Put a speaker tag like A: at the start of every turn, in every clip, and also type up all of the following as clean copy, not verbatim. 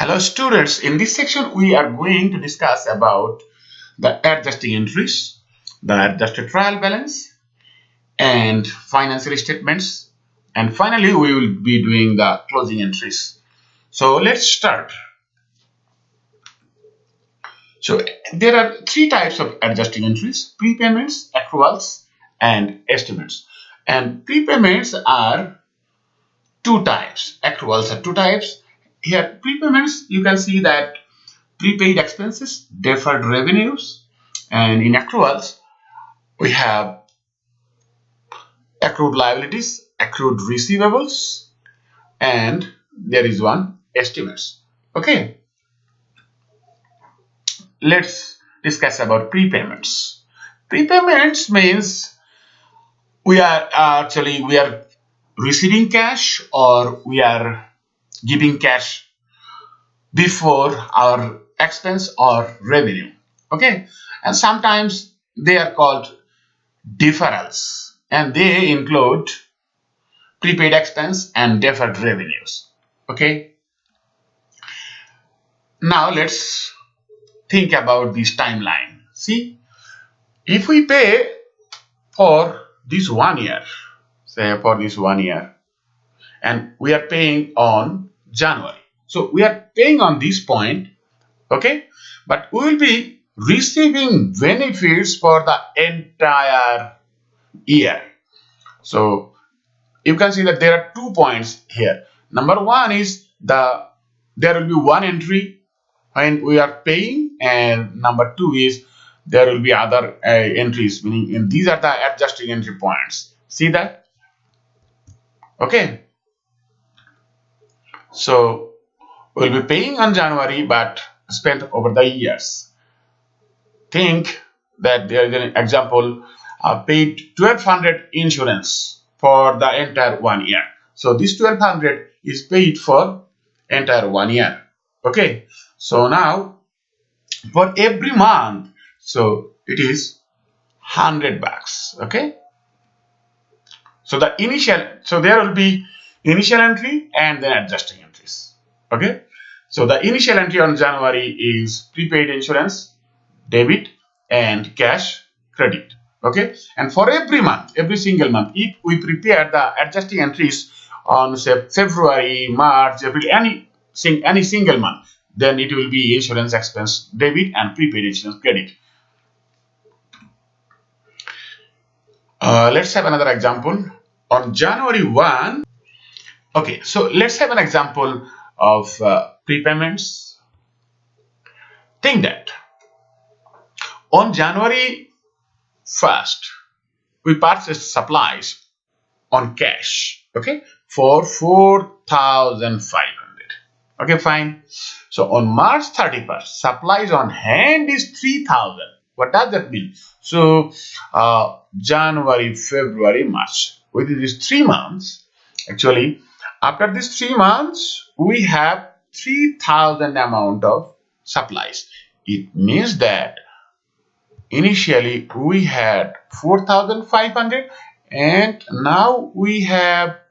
A: Hello students, in this section we are going to discuss about the adjusting entries, the adjusted trial balance and financial statements, and finally we will be doing the closing entries. So let's start. So there are three types of adjusting entries: prepayments, accruals and estimates. And prepayments are two types, accruals are two types. Here prepayments, you can see that prepaid expenses, deferred revenues, and in accruals we have accrued liabilities, accrued receivables, and there is one estimates. Okay, let's discuss about prepayments. Prepayments means we are receiving cash or we are giving cash before our expense or revenue. Okay, and sometimes they are called deferrals, and they include prepaid expense and deferred revenues. Okay, now let's think about this timeline. See, if we pay for this 1 year, say for this 1 year, and we are paying on January, so we are paying on this point, okay, but we will be receiving benefits for the entire year. So you can see that there are 2 points here. Number one is there will be one entry when we are paying, and number two is there will be other entries, meaning these are the adjusting entry points. See that? Okay. So we'll be paying on January but spent over the years. Think that there is an example, paid 1200 insurance for the entire 1 year. So this 1200 is paid for entire 1 year. Okay. So now for every month, so it is 100 bucks. Okay. So there will be initial entry and then adjusting entries. Okay. So the initial entry on January is prepaid insurance, debit, and cash, credit. Okay. And for every month, every single month, if we prepare the adjusting entries on say February, March, April, any single month, then it will be insurance expense debit and prepaid insurance credit. Let's have another example. On January 1, okay, so let's have an example of prepayments. Think that on January 1st, we purchased supplies on cash, okay, for 4,500. Okay, fine. So on March 31st, supplies on hand is 3,000. What does that mean? So January, February, March, within these 3 months, actually after these 3 months we have 3,000 amount of supplies. It means that initially we had 4,500 and now we have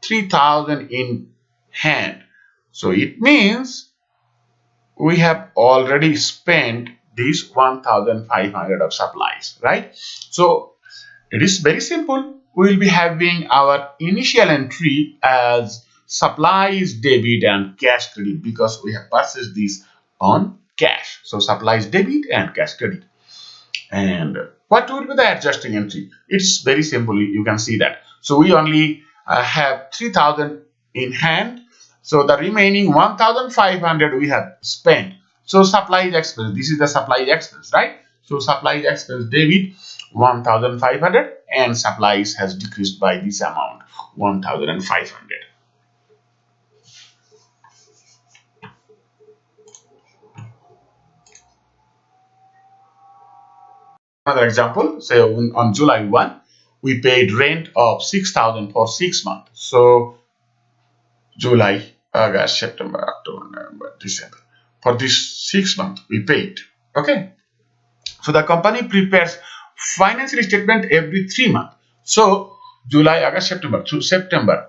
A: 3,000 in hand. So it means we have already spent these 1,500 of supplies, right? So it is very simple. We will be having our initial entry as supplies debit and cash credit because we have purchased these on cash. So supplies debit and cash credit. And what will be the adjusting entry? It's very simple. You can see that. So we only have 3,000 in hand. So the remaining 1,500 we have spent. So supplies expense. This is the supplies expense, right? So supplies expense debit 1,500 and supplies has decreased by this amount 1,500. Another example, say on July 1, we paid rent of 6,000 for 6 months. So July, August, September, October, November, December. For this 6 months we paid. Okay. So the company prepares financial statement every 3 months. So July, August, September. So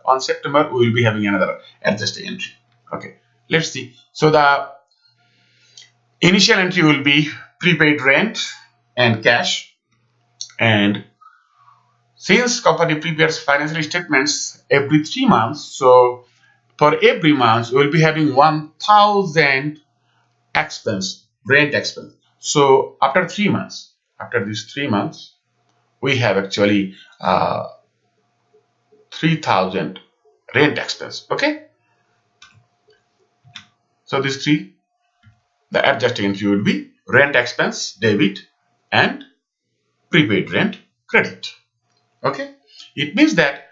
A: on September we will be having another adjusting entry. Okay. Let's see. So the initial entry will be prepaid rent and cash, and since company prepares financial statements every 3 months, so for every month we will be having 1,000 expense, rent expense. So after 3 months, after these 3 months, we have actually 3,000 rent expense. Okay, so these three, the adjusting entry would be rent expense debit and prepaid rent credit. Okay, it means that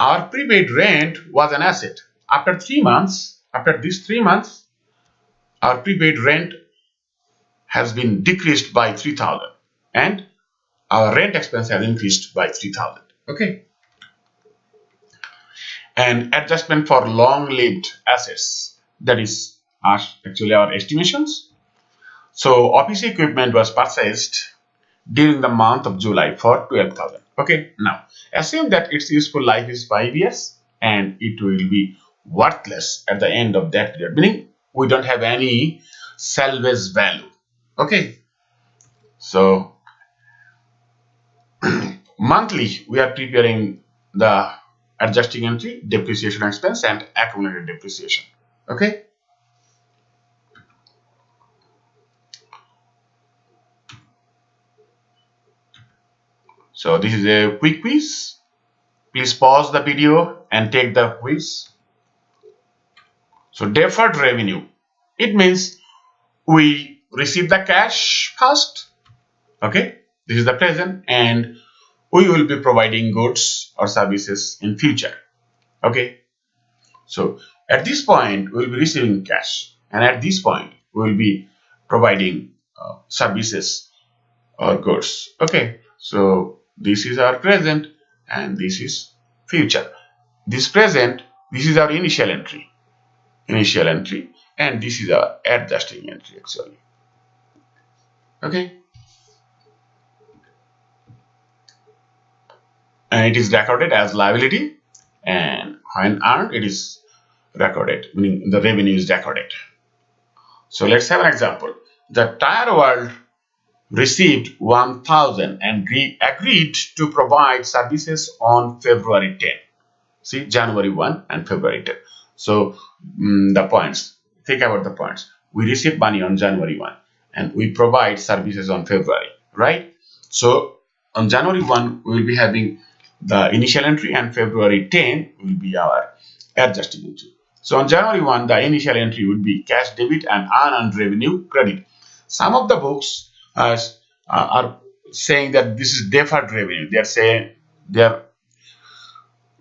A: our prepaid rent was an asset. After 3 months, after these 3 months, our prepaid rent has been decreased by 3,000 and our rent expense has increased by 3,000. Okay, and adjustment for long-lived assets, that is actually our estimations. So office equipment was purchased during the month of July for 12,000. Okay, now assume that its useful life is 5 years and it will be worthless at the end of that period, meaning we don't have any salvage value. Okay, so monthly we are preparing the adjusting entry, depreciation expense and accumulated depreciation. Okay, so this is a quick quiz. Please pause the video and take the quiz. So deferred revenue, it means we receive the cash first. Okay, this is the present, and we will be providing goods or services in future. Okay, so at this point we will be receiving cash, and at this point we will be providing services or goods. Okay, so this is our present and this is future. This present, this is our initial entry, and this is our adjusting entry actually. Okay, and it is recorded as liability, and when earned it is recorded, meaning the revenue is recorded. So let's have an example. The Tire World received 1,000 and agreed to provide services on February 10. See, January 1 and February 10. So the points, think about the points. We receive money on January 1 and we provide services on February, right? So on January 1 we will be having the initial entry and February 10 will be our adjusting entry. So on January 1 the initial entry would be cash debit and unearned revenue credit. Some of the books are saying that this is deferred revenue. They are saying, they are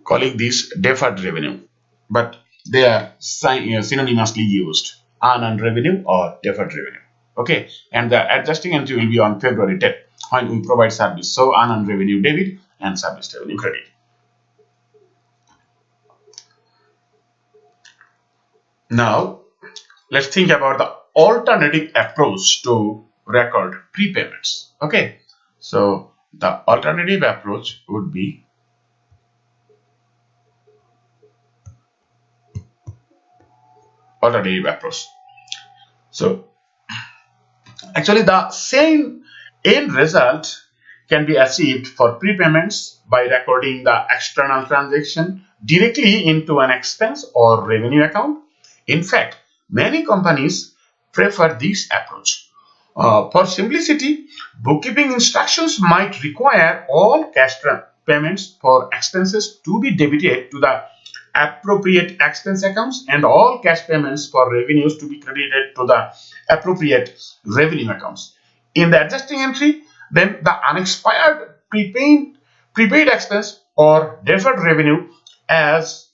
A: calling this deferred revenue, but they are synonymously used, unearned revenue or deferred revenue. Okay, and the adjusting entry will be on February 10 when we provide service. So unearned revenue debit and service revenue credit. Now let's think about the alternative approach to record prepayments. Okay, so the alternative approach would be So actually the same end result can be achieved for prepayments by recording the external transaction directly into an expense or revenue account. In fact, many companies prefer this approach. For simplicity, bookkeeping instructions might require all cash payments for expenses to be debited to the appropriate expense accounts and all cash payments for revenues to be credited to the appropriate revenue accounts. In the adjusting entry, then the unexpired prepaid expense or deferred revenue as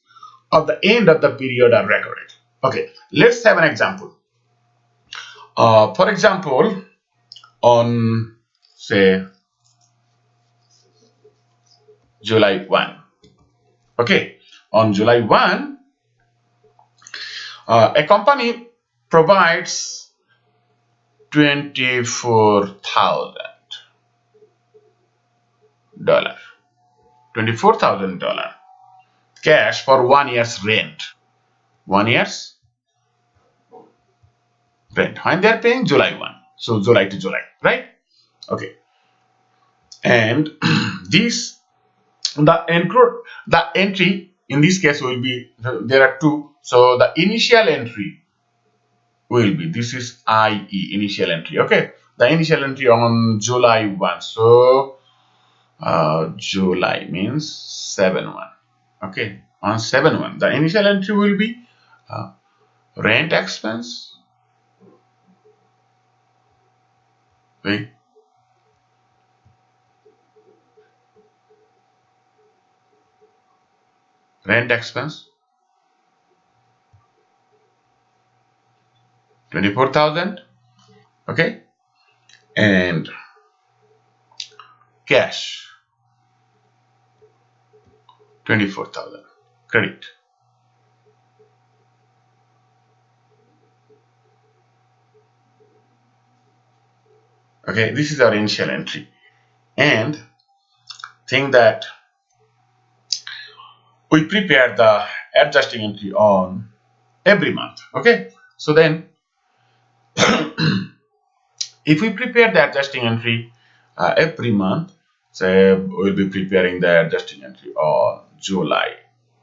A: of the end of the period are recorded. Okay, let's have an example. For example, on say July 1. Okay, on July 1, a company provides $24,000 cash for 1 year's rent. 1 year's rent when they are paying July 1. So July to July, right? Okay. And this the entry in this case will be, there are two. So the initial entry will be, this is IE, initial entry. Okay, the initial entry on July 1. So July means 7/1. Okay, on 7/1 the initial entry will be rent expense. Okay. Rent expense 24,000. Okay, and cash 24,000 credit. Okay, this is our initial entry, and think that we prepare the adjusting entry on every month. Okay, so then if we prepare the adjusting entry every month, say we'll be preparing the adjusting entry on July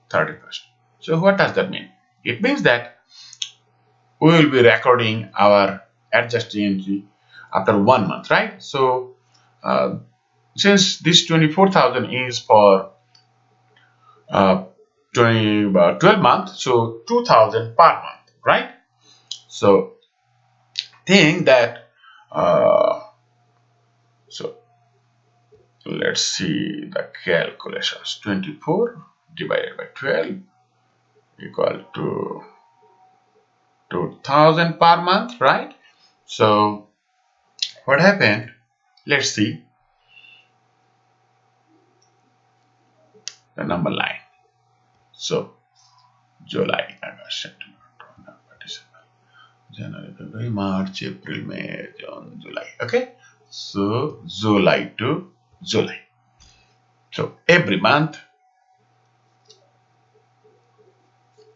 A: 31st. So what does that mean? It means that we will be recording our adjusting entry after 1 month, right? So since this 24,000 is for 12 months, so 2,000 per month, right? So think that so let's see the calculations. 24 divided by 12 equal to 2,000 per month, right? So what happened? Let's see the number line. So July, August, September, October, December, January, February, March, April, May, June, July. Okay, so July to July. So every month.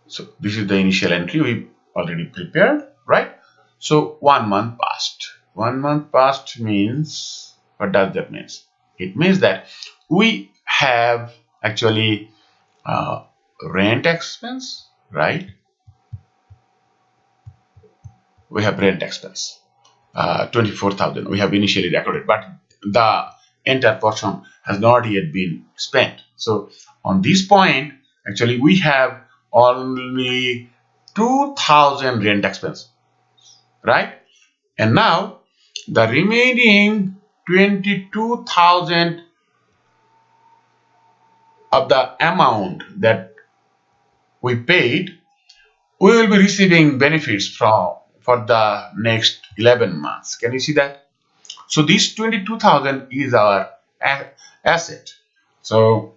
A: So this is the initial entry we already prepared, right? So 1 month passed. 1 month passed means, what does that mean? It means that we have actually rent expense, right? We have rent expense 24,000 we have initially recorded, but the entire portion has not yet been spent. So on this point actually we have only 2,000 rent expense, right? And now the remaining 22,000 of the amount that we paid, we will be receiving benefits from for the next 11 months. Can you see that? So this 22,000 is our asset. So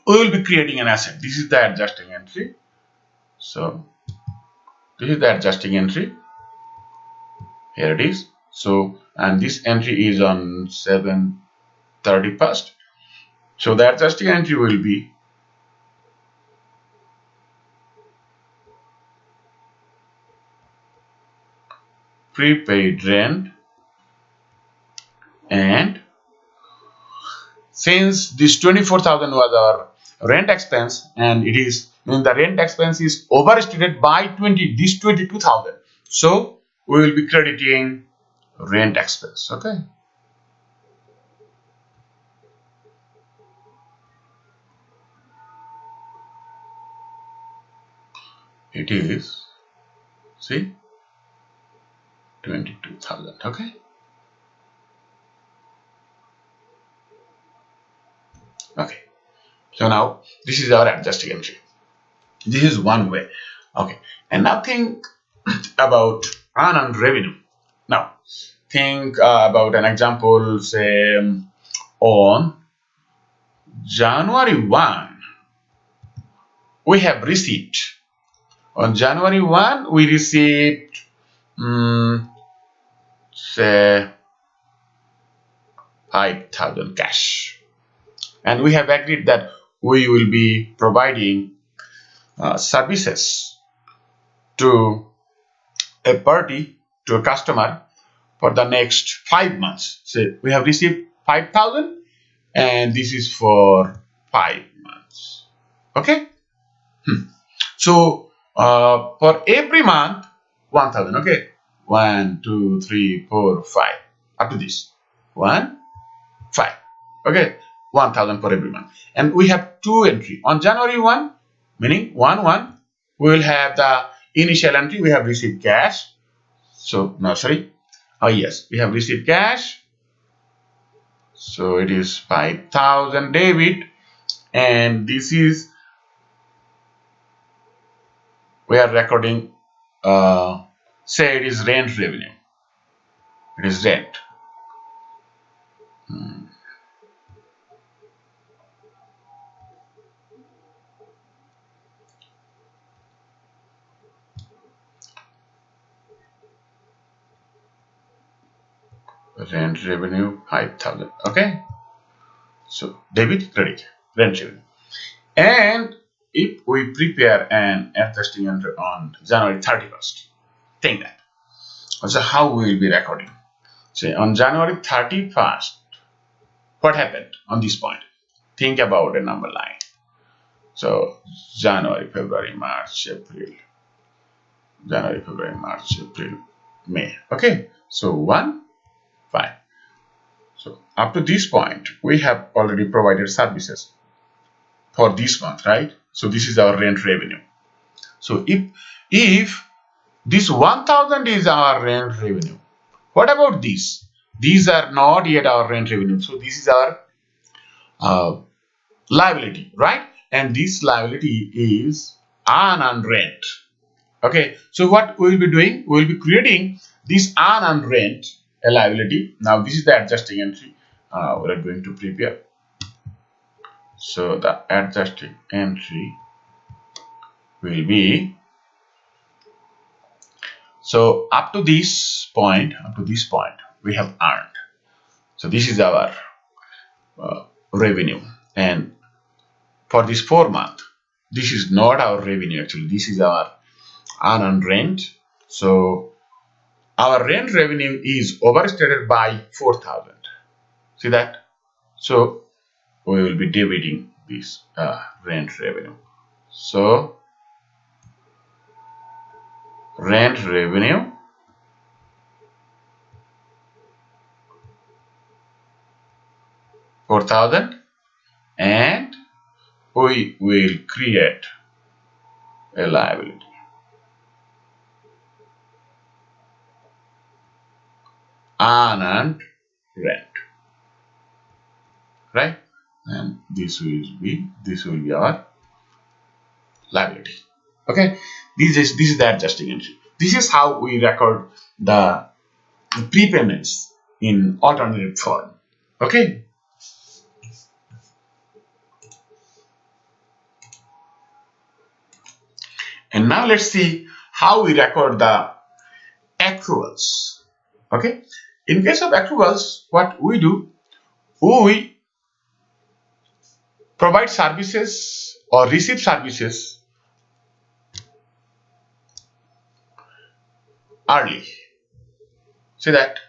A: we will be creating an asset. This is the adjusting entry. So this is the adjusting entry. Here it is. So, and this entry is on 7/31st. So the adjusting entry will be prepaid rent, and since this 24,000 was our rent expense and it is, the rent expense is overstated by 22,000, so we will be crediting rent expense. Okay, it is, see, 22,000. Okay, okay, so now this is our adjusting entry. This is one way. Okay, and now think about unearned revenue. Now think about an example, say on January 1 we have received, on January 1 we received say 5,000 cash, and we have agreed that we will be providing services to a party to a customer for the next 5 months. So we have received 5,000 and this is for 5 months. Okay. So for every month 1,000. Okay. 1, 2, 3, 4, 5 up to this 1, 5. Okay. 1,000 for every month. And we have two entry on January 1, meaning 1, we will have the initial entry. We have received cash. So no, sorry. Oh yes, we have received cash. So it is 5,000 debit, and this is we are recording. Say it is rent revenue. It is rent. Rent revenue 5,000. Okay. So debit, credit, rent revenue. And if we prepare an adjusting entry on January 31st, think that. So how we will be recording? Say on January 31st, what happened on this point? Think about a number line. So January, February, March, April. January, February, March, April, May. Okay. So 1, 5. So up to this point, we have already provided services for this month, right? So this is our rent revenue. So if this 1,000 is our rent revenue, what about this? These are not yet our rent revenue. So this is our liability, right? And this liability is unearned rent. Okay. So what we will be doing? We will be creating this unearned rent, a liability. Now this is the adjusting entry. We are going to prepare. So the adjusting entry will be, so up to this point we have earned. So this is our revenue, and for this 4 month, this is not our revenue actually. This is our unearned rent. So our rent revenue is overstated by 4,000. See that? So we will be debiting this rent revenue. So rent revenue $4,000, and we will create a liability. Unearned rent, right? And this will be our liability. Okay, this is the adjusting entry. This is how we record the prepayments in alternative form. Okay. And now let's see how we record the accruals. Okay. In case of accruals, what we do, we provide services or receive services early. See that?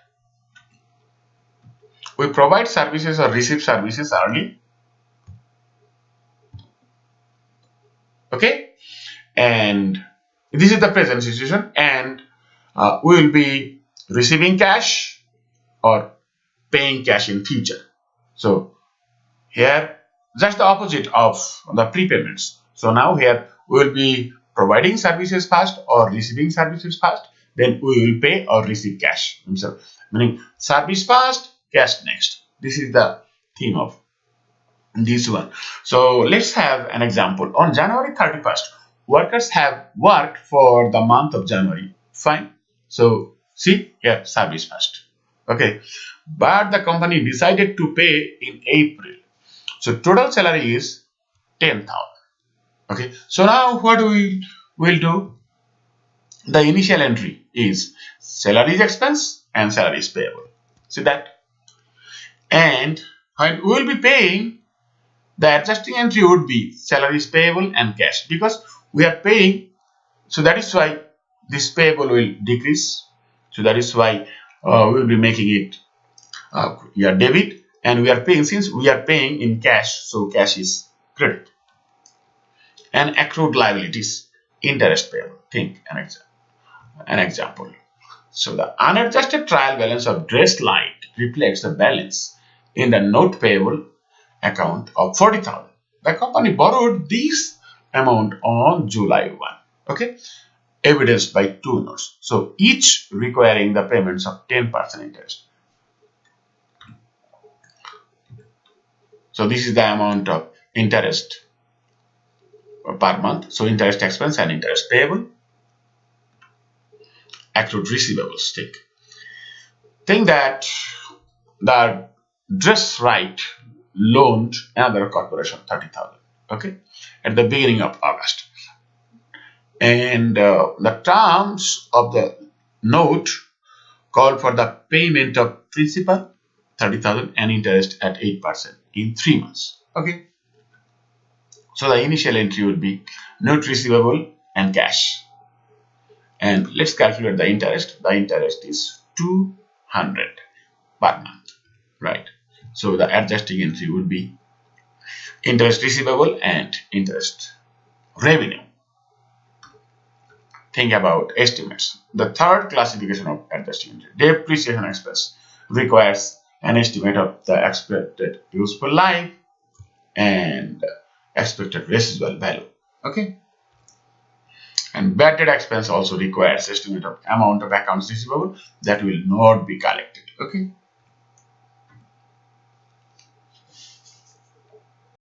A: We provide services or receive services early. Okay. And this is the present situation, and we will be receiving cash or paying cash in future. So here just the opposite of the prepayments. So now here we will be providing services first or receiving services first, then we will pay or receive cash. So, meaning service first, cash next. This is the theme of this one. So let's have an example. On January 31st, workers have worked for the month of January. Fine. So see here, service first. Okay. But the company decided to pay in April. So total salary is 10,000. Okay. So now what we will do? The initial entry is salary is expense and salary is payable. See that? And when we will be paying, the adjusting entry would be salary is payable and cash, because we are paying. So that is why this payable will decrease. So that is why we will be making it debit, and we are paying, since we are paying in cash, so cash is credit. And accrued liabilities, interest payable. Think an example. So the unadjusted trial balance of Dress Light reflects the balance in the note payable account of 40,000. The company borrowed this amount on July 1. Okay, evidenced by 2 notes. So each requiring the payments of 10% interest. So this is the amount of interest per month. So interest expense and interest payable. Accrued receivables. Think that the Dress Right loaned another corporation 30,000. Okay, at the beginning of August, and the terms of the note called for the payment of principal 30,000 and interest at 8% in 3 months. Okay, so the initial entry would be note receivable and cash. And let's calculate the interest. The interest is 200 per month, right? So the adjusting entry would be interest receivable and interest revenue. Think about estimates. The third classification of adjusting entry, depreciation expense, requires an estimate of the expected useful life and expected residual value. Okay. And bad debt expense also requires estimate of amount of accounts receivable that will not be collected. Okay.